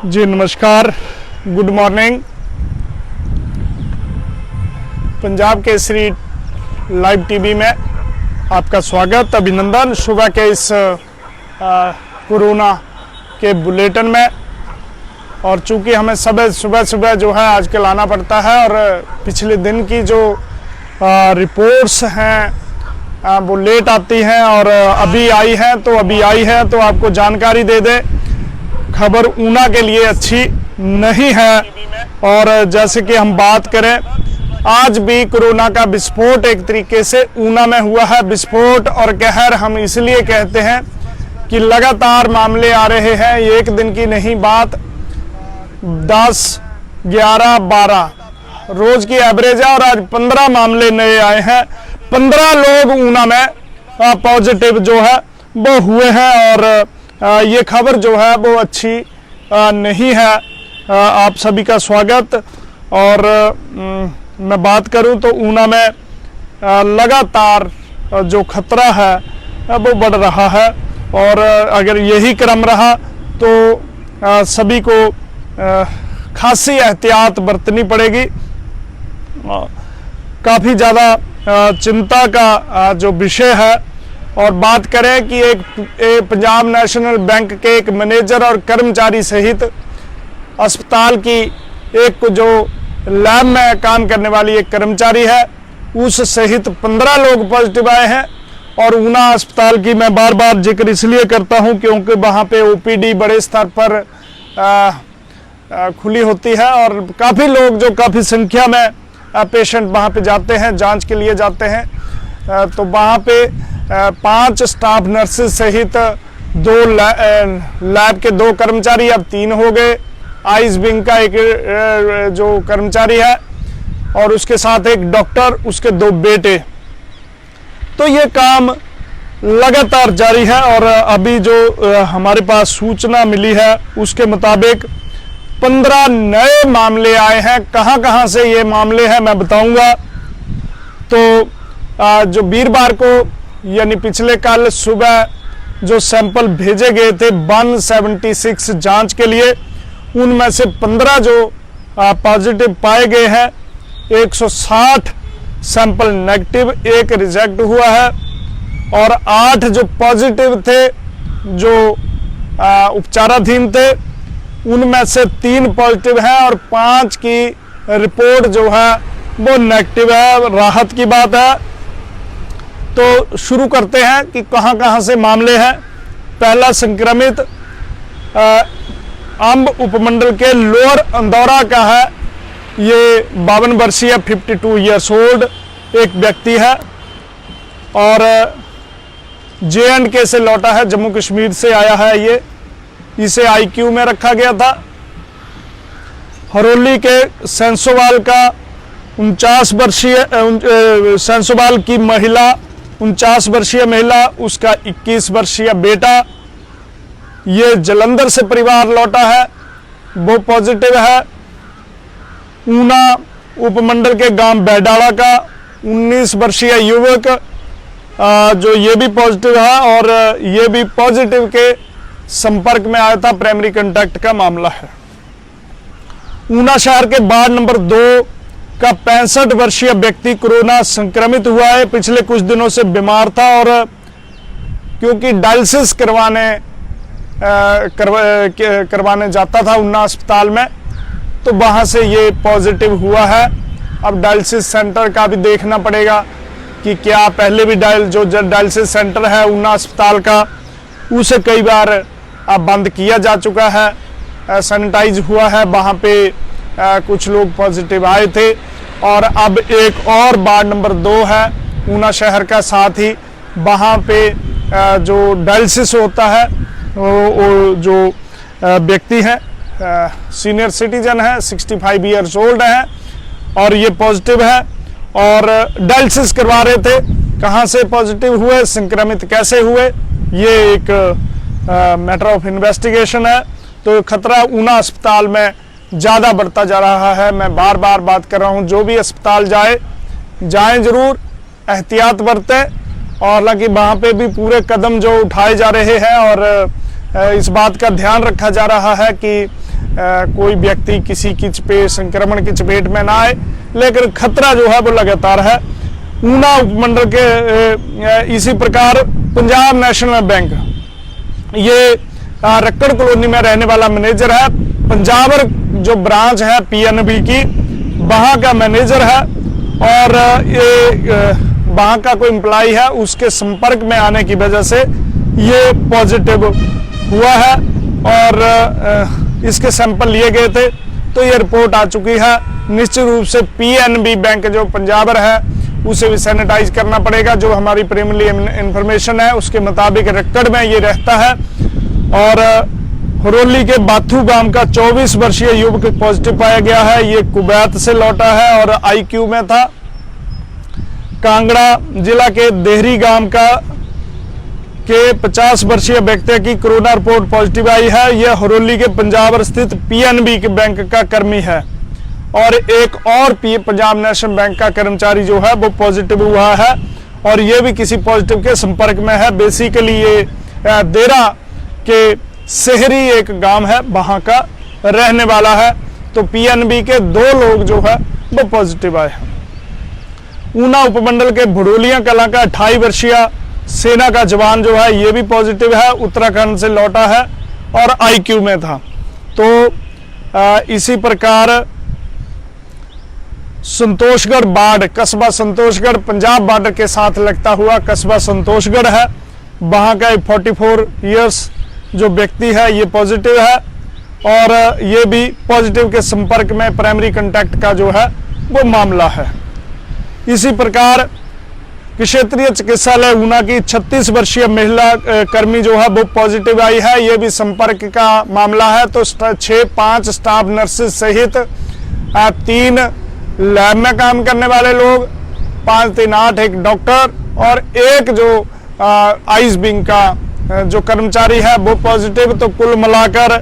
जी नमस्कार, good morning. Punjab Kesari live TV में आपका स्वागत, अभिनंदन। सुबह के इस कोरोना के बुलेटिन में, और चूंकि हमें सुबह जो है आजकल आना पड़ता है, और पिछले दिन की जो रिपोर्ट्स हैं वो लेट आती हैं और अभी आई है तो आपको जानकारी दे दें। खबर ऊना के लिए अच्छी नहीं है, और जैसे कि हम बात करें, आज भी कोरोना का विस्फोट एक तरीके से ऊना में हुआ है। विस्फोट और कहर हम इसलिए कहते हैं कि लगातार मामले आ रहे हैं, एक दिन की नहीं बात, 10, 11, 12 रोज की एवरेज है, और आज 15 मामले नए आए हैं। 15 लोग ऊना में पॉजिटिव जो है वो हुए हैं, और ये खबर जो है वो अच्छी नहीं है। आप सभी का स्वागत। और मैं बात करूं तो ऊना में लगातार जो खतरा है वो बढ़ रहा है, और अगर यही क्रम रहा तो सभी को खासी एहतियात बरतनी पड़ेगी। काफ़ी ज़्यादा चिंता का जो विषय है। और बात करें कि एक पंजाब नेशनल बैंक के एक मैनेजर और कर्मचारी सहित अस्पताल की एक जो लैब में काम करने वाली एक कर्मचारी है, उस सहित 15 लोग पॉजिटिव आए हैं। और ऊना अस्पताल की मैं बार बार जिक्र इसलिए करता हूं क्योंकि वहां पे ओपीडी बड़े स्तर पर खुली होती है, और काफ़ी लोग जो काफ़ी संख्या में पेशेंट वहां पे जाते हैं, जांच के लिए जाते हैं। तो वहां पे 5 स्टाफ नर्सेस सहित 2 लैब के 2 कर्मचारी, अब 3 हो गए। आइस विंग का एक जो कर्मचारी है, और उसके साथ एक डॉक्टर, उसके 2 बेटे। तो ये काम लगातार जारी है, और अभी जो हमारे पास सूचना मिली है उसके मुताबिक 15 नए मामले आए हैं। कहां से ये मामले हैं मैं बताऊंगा। तो जो वीरवार को यानी पिछले कल सुबह जो सैंपल भेजे गए थे 176 जांच के लिए, उनमें से 15 जो पॉजिटिव पाए गए हैं, 160 सैंपल नेगेटिव, 1 रिजेक्ट हुआ है, और 8 जो पॉजिटिव थे जो उपचाराधीन थे, उनमें से 3 पॉजिटिव हैं और 5 की रिपोर्ट जो है वो नेगेटिव है। राहत की बात है। तो शुरू करते हैं कि कहां से मामले हैं। पहला संक्रमित अंब उपमंडल के लोअर अंदौरा का है। ये 52 वर्षीय 52 ईयर्स ओल्ड एक व्यक्ति है, और JNK से लौटा है, जम्मू कश्मीर से आया है। ये इसे IQ में रखा गया था। हरोली के सेंसोवाल का 49 वर्षीय सेंसोवाल की महिला, 49 वर्षीय महिला, उसका 21 वर्षीय बेटा, ये जलंधर से परिवार लौटा है, वो पॉजिटिव है। ऊना उपमंडल के गांव बैडाला का 19 वर्षीय युवक जो ये भी पॉजिटिव है, और ये भी पॉजिटिव के संपर्क में आया था, प्राइमरी कांटेक्ट का मामला है। ऊना शहर के वार्ड नंबर 2 का 65 वर्षीय व्यक्ति कोरोना संक्रमित हुआ है। पिछले कुछ दिनों से बीमार था, और क्योंकि डायलिसिस करवाने जाता था ऊना अस्पताल में, तो वहां से ये पॉजिटिव हुआ है। अब डायलिसिस सेंटर का भी देखना पड़ेगा कि क्या पहले भी जो डायलिसिस सेंटर है ऊना अस्पताल का, उसे कई बार अब बंद किया जा चुका है, सैनिटाइज हुआ है, वहां पे कुछ लोग पॉजिटिव आए थे। और अब एक और वार्ड नंबर 2 है ऊना शहर का, साथ ही वहां पे जो डायलिसिस होता है वो जो व्यक्ति है सीनियर सिटीजन है, 65 ईयर्स ओल्ड है, और ये पॉजिटिव है, और डायलिसिस करवा रहे थे। कहां से पॉजिटिव हुए, संक्रमित कैसे हुए, ये एक मैटर ऑफ इन्वेस्टिगेशन है। तो खतरा ऊना अस्पताल में ज़्यादा बढ़ता जा रहा है। मैं बार बार बात कर रहा हूँ, जो भी अस्पताल जाएं जरूर, एहतियात बरतें, और हालांकि वहाँ पे भी पूरे कदम जो उठाए जा रहे हैं, और इस बात का ध्यान रखा जा रहा है कि कोई व्यक्ति किसी की चपेट संक्रमण की चपेट में ना आए, लेकिन खतरा जो है वो लगातार है। ऊना उपमंडल के इसी प्रकार पंजाब नेशनल बैंक, ये रक्कड़ कॉलोनी में रहने वाला मैनेजर है। पंजाबर जो ब्रांच है पीएनबी की, वहां का मैनेजर है और ये वहां का कोई एम्प्लॉय है, उसके संपर्क में आने की वजह से ये पॉजिटिव हुआ है और इसके सैंपल लिए गए थे, तो ये रिपोर्ट आ चुकी है। निश्चित रूप से पीएनबी बैंक जो पंजाबर है उसे भी सैनिटाइज करना पड़ेगा। जो हमारी प्रीलिमिनरी इंफॉर्मेशन है उसके मुताबिक रक्कड़ में ये रहता है। और हरोली के बाथू गांव का 24 वर्षीय युवक पॉजिटिव पाया गया है। ये कुवैत से लौटा है और आईक्यू में था। कांगड़ा जिला के देहरी गांव के 50 वर्षीय व्यक्ति की कोरोना रिपोर्ट पॉजिटिव आई है। यह हरोली के पंजाब स्थित पीएनबी के बैंक का कर्मी है और एक और पंजाब नेशनल बैंक का कर्मचारी जो है वो पॉजिटिव हुआ है और ये भी किसी पॉजिटिव के संपर्क में है। बेसिकली ये देरा के शहरी एक गांव है, वहां का रहने वाला है। तो पीएनबी के 2 लोग जो है वो पॉजिटिव आए हैं। ऊना उपमंडल के भड़ोलिया कला का 28 वर्षीय सेना का जवान जो है ये भी पॉजिटिव है, उत्तराखंड से लौटा है और आईक्यू में था। तो इसी प्रकार संतोषगढ़ बाढ़, कस्बा संतोषगढ़ पंजाब बॉर्डर के साथ लगता हुआ कस्बा संतोषगढ़ है, वहां का 44 इयर्स जो व्यक्ति है ये पॉजिटिव है और ये भी पॉजिटिव के संपर्क में प्राइमरी कांटेक्ट का जो है वो मामला है। इसी प्रकार क्षेत्रीय चिकित्सालय ऊना की 36 वर्षीय महिला कर्मी जो है वो पॉजिटिव आई है, ये भी संपर्क का मामला है। तो 5 स्टाफ नर्सेज सहित 3 लैब में काम करने वाले लोग, 5 3 8 एक डॉक्टर और एक जो आइस विंग का जो कर्मचारी है वो पॉजिटिव। तो कुल मिलाकर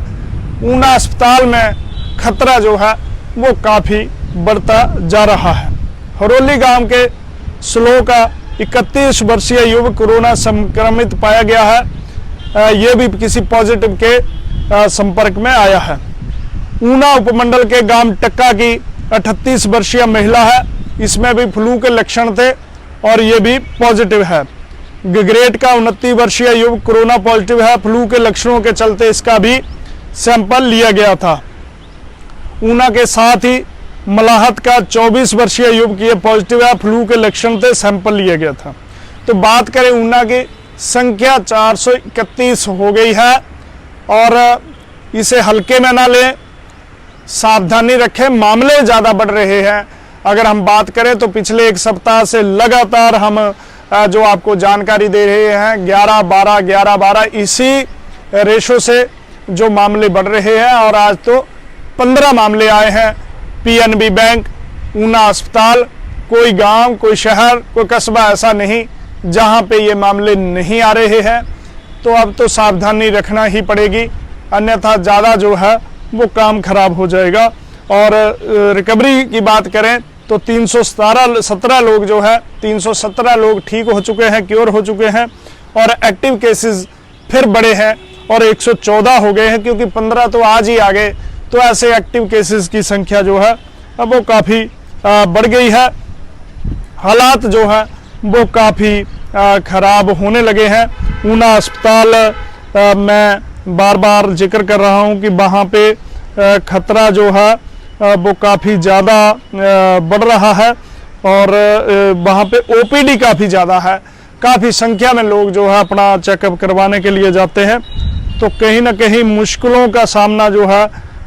ऊना अस्पताल में खतरा जो है वो काफी बढ़ता जा रहा है। हरोली गांव के स्लो का 31 वर्षीय युवक कोरोना संक्रमित पाया गया है, ये भी किसी पॉजिटिव के संपर्क में आया है। ऊना उपमंडल के गांव टक्का की 38 वर्षीय महिला है, इसमें भी फ्लू के लक्षण थे और ये भी पॉजिटिव है। गगरेट का 29 वर्षीय युवक कोरोना पॉजिटिव है, फ्लू के लक्षणों के चलते इसका भी सैंपल लिया गया था। ऊना के साथ ही मलाहत का 24 वर्षीय युवक ये पॉजिटिव है, फ्लू के लक्षण थे, सैंपल लिया गया था। तो बात करें ऊना की संख्या 431 हो गई है और इसे हल्के में ना लें, सावधानी रखें, मामले ज़्यादा बढ़ रहे हैं। अगर हम बात करें तो पिछले 1 सप्ताह से लगातार हम जो आपको जानकारी दे रहे हैं 11-12 इसी रेशो से जो मामले बढ़ रहे हैं और आज तो 15 मामले आए हैं। पीएनबी बैंक, ऊना अस्पताल, कोई गांव, कोई शहर, कोई कस्बा ऐसा नहीं जहां पे ये मामले नहीं आ रहे हैं। तो अब तो सावधानी रखना ही पड़ेगी, अन्यथा ज़्यादा जो है वो काम खराब हो जाएगा। और रिकवरी की बात करें तो 317 लोग जो है 317 लोग ठीक हो चुके हैं, क्योर हो चुके हैं और एक्टिव केसेस फिर बढ़े हैं और 114 हो गए हैं, क्योंकि 15 तो आज ही आ गए। तो ऐसे एक्टिव केसेस की संख्या जो है अब वो काफ़ी बढ़ गई है। हालात जो है वो काफ़ी खराब होने लगे हैं। ऊना अस्पताल मैं बार बार जिक्र कर रहा हूं कि वहाँ पे खतरा जो है वो काफ़ी ज़्यादा बढ़ रहा है और वहाँ पे ओपीडी काफ़ी ज़्यादा है, काफ़ी संख्या में लोग जो है अपना चेकअप करवाने के लिए जाते हैं। तो कहीं ना कहीं मुश्किलों का सामना जो है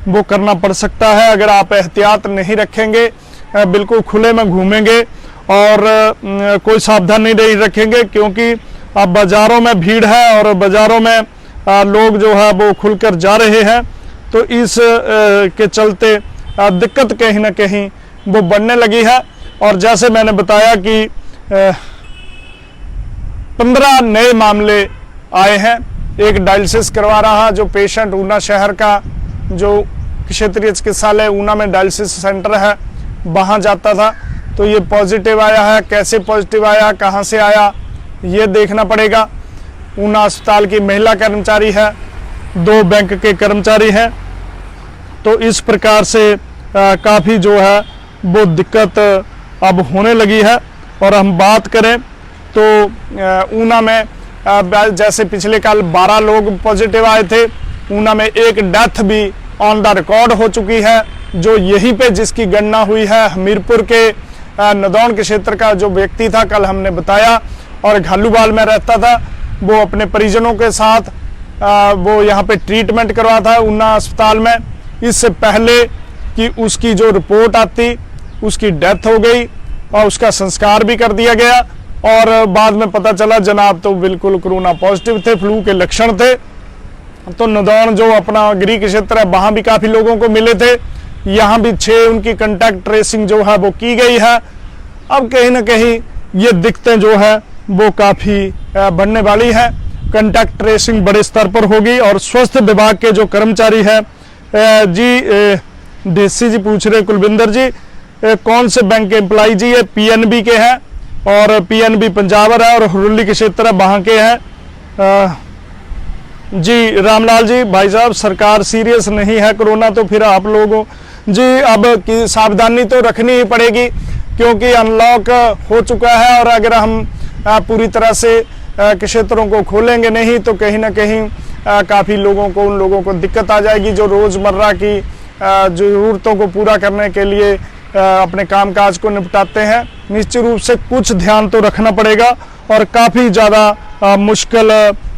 वो करना पड़ सकता है अगर आप एहतियात नहीं रखेंगे, बिल्कुल खुले में घूमेंगे और कोई सावधानी नहीं रखेंगे, क्योंकि अब बाज़ारों में भीड़ है और बाज़ारों में लोग जो है वो खुलकर जा रहे हैं। तो इस के चलते दिक्कत कहीं ना कहीं वो बढ़ने लगी है। और जैसे मैंने बताया कि 15 नए मामले आए हैं। एक डायलिसिस करवा रहा जो पेशेंट ऊना शहर का, जो क्षेत्रीय चिकित्सालय ऊना में डायलिसिस सेंटर है, वहाँ जाता था, तो ये पॉजिटिव आया है। कैसे पॉजिटिव आया, कहाँ से आया, ये देखना पड़ेगा। ऊना अस्पताल की महिला कर्मचारी है, 2 बैंक के कर्मचारी हैं तो इस प्रकार से काफ़ी जो है वो दिक्कत अब होने लगी है। और हम बात करें तो ऊना में जैसे पिछले कल 12 लोग पॉजिटिव आए थे, ऊना में एक डेथ भी ऑन द रिकॉर्ड हो चुकी है, जो यहीं पे जिसकी गणना हुई है हमीरपुर के नदौन के क्षेत्र का जो व्यक्ति था, कल हमने बताया, और घालूवाल में रहता था। वो अपने परिजनों के साथ वो यहाँ पे ट्रीटमेंट करवा था ऊना अस्पताल में। इससे पहले कि उसकी जो रिपोर्ट आती, उसकी डेथ हो गई और उसका संस्कार भी कर दिया गया। और बाद में पता चला जनाब तो बिल्कुल कोरोना पॉजिटिव थे, फ्लू के लक्षण थे। तो नदौन जो अपना गृह क्षेत्र है, वहाँ भी काफ़ी लोगों को मिले थे। यहाँ भी 6 उनकी कंटैक्ट ट्रेसिंग जो है वो की गई है। अब कहीं ना कहीं ये दिक्कतें जो है वो काफ़ी बढ़ने वाली है। कंटैक्ट ट्रेसिंग बड़े स्तर पर होगी। और स्वास्थ्य विभाग के जो कर्मचारी है जी, डीसी जी पूछ रहे कुलविंदर जी कौन से बैंक के एम्प्लॉय जी? ये पीएनबी के हैं और पीएनबी पंजाबर है और हुरुली के क्षेत्र है, वहाँ के हैं। जी रामलाल जी, भाई साहब सरकार सीरियस नहीं है कोरोना, तो फिर आप लोगों जी अब की सावधानी तो रखनी ही पड़ेगी, क्योंकि अनलॉक हो चुका है। और अगर हम पूरी तरह से क्षेत्रों को खोलेंगे नहीं तो कहीं ना कहीं काफ़ी लोगों को, उन लोगों को दिक्कत आ जाएगी जो रोज़मर्रा की ज़रूरतों को पूरा करने के लिए अपने कामकाज को निपटाते हैं। निश्चित रूप से कुछ ध्यान तो रखना पड़ेगा और काफ़ी ज़्यादा मुश्किल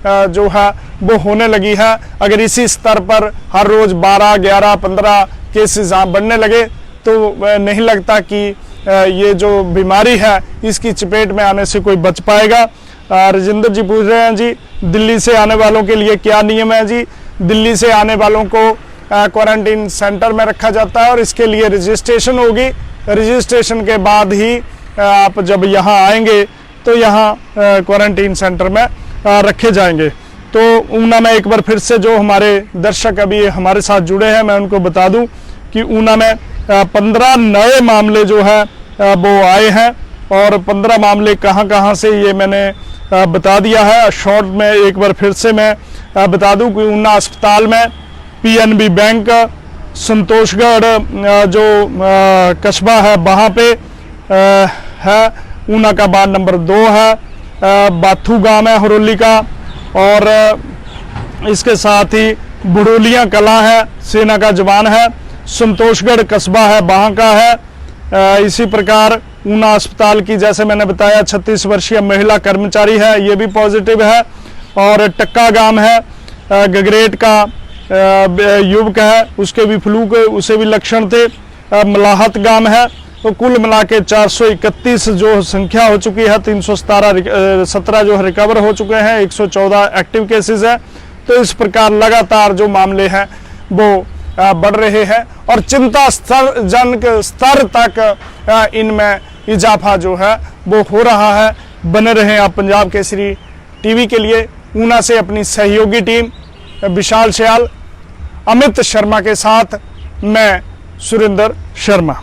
जो है वो होने लगी है। अगर इसी स्तर पर हर रोज़ 12, 11, 15 केसेस बढ़ने लगे तो नहीं लगता कि ये जो बीमारी है इसकी चपेट में आने से कोई बच पाएगा। राजेंद्र जी पूछ रहे हैं जी दिल्ली से आने वालों के लिए क्या नियम है? जी दिल्ली से आने वालों को क्वारंटीन सेंटर में रखा जाता है और इसके लिए रजिस्ट्रेशन होगी। रजिस्ट्रेशन के बाद ही आप जब यहाँ आएंगे तो यहाँ क्वारंटीन सेंटर में रखे जाएंगे। तो ऊना में एक बार फिर से जो हमारे दर्शक अभी हमारे साथ जुड़े हैं, मैं उनको बता दूं कि ऊना में 15 नए मामले जो है वो आए हैं। और 15 मामले कहां से ये मैंने बता दिया है। शॉर्ट में एक बार फिर से मैं बता दूं कि ऊना अस्पताल में पीएनबी बैंक, संतोषगढ़ जो कस्बा है वहाँ पे है, ऊना का वार्ड नंबर 2 है, बाथू गांव है हुरुली का, और इसके साथ ही बुड़ोलियाँ कला है, सेना का जवान है, संतोषगढ़ कस्बा है वहाँ का है। इसी प्रकार ऊना अस्पताल की जैसे मैंने बताया 36 वर्षीय महिला कर्मचारी है, ये भी पॉजिटिव है। और टक्का गांव है, गगरेट का युवक है, उसके भी फ्लू के उसे भी लक्षण थे। मलाहत गांव है। तो कुल मिला के 431 जो संख्या हो चुकी है, 317 जो रिकवर हो चुके हैं, 114 एक्टिव केसेस है। तो इस प्रकार लगातार जो मामले हैं वो बढ़ रहे हैं और चिंताजनक स्तर तक इनमें इजाफा जो है वो हो रहा है। बने रहें आप पंजाब केसरी टीवी के लिए। ऊना से अपनी सहयोगी टीम विशाल श्याल, अमित शर्मा के साथ मैं सुरेंद्र शर्मा।